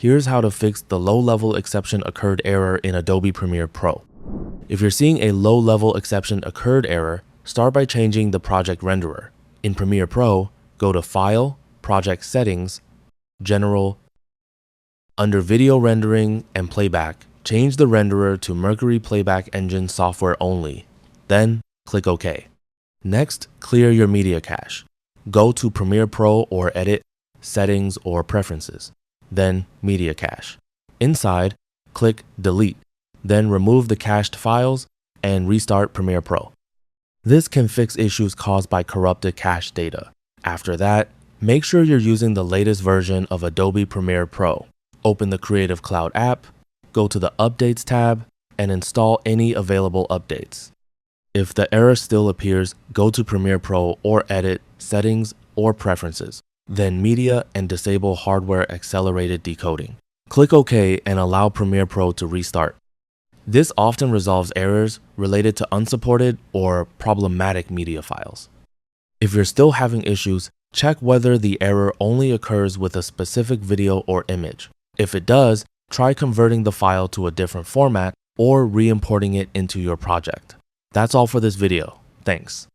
Here's how to fix the low-level exception occurred error in Adobe Premiere Pro. If you're seeing a low-level exception occurred error, start by changing the project renderer. In Premiere Pro, go to File, Project Settings, General. Under Video Rendering and Playback, change the renderer to Mercury Playback Engine software only. Then, click OK. Next, clear your media cache. Go to Premiere Pro or Edit, Settings or Preferences. Then, Media Cache. Inside, click Delete. Then remove the cached files and restart Premiere Pro. This can fix issues caused by corrupted cache data. After that, make sure you're using the latest version of Adobe Premiere Pro. Open the Creative Cloud app, go to the Updates tab, and install any available updates. If the error still appears, go to Premiere Pro or Edit, Settings, or Preferences. Then Media and disable Hardware Accelerated Decoding. Click OK and allow Premiere Pro to restart. This often resolves errors related to unsupported or problematic media files. If you're still having issues, check whether the error only occurs with a specific video or image. If it does, try converting the file to a different format or re-importing it into your project. That's all for this video. Thanks.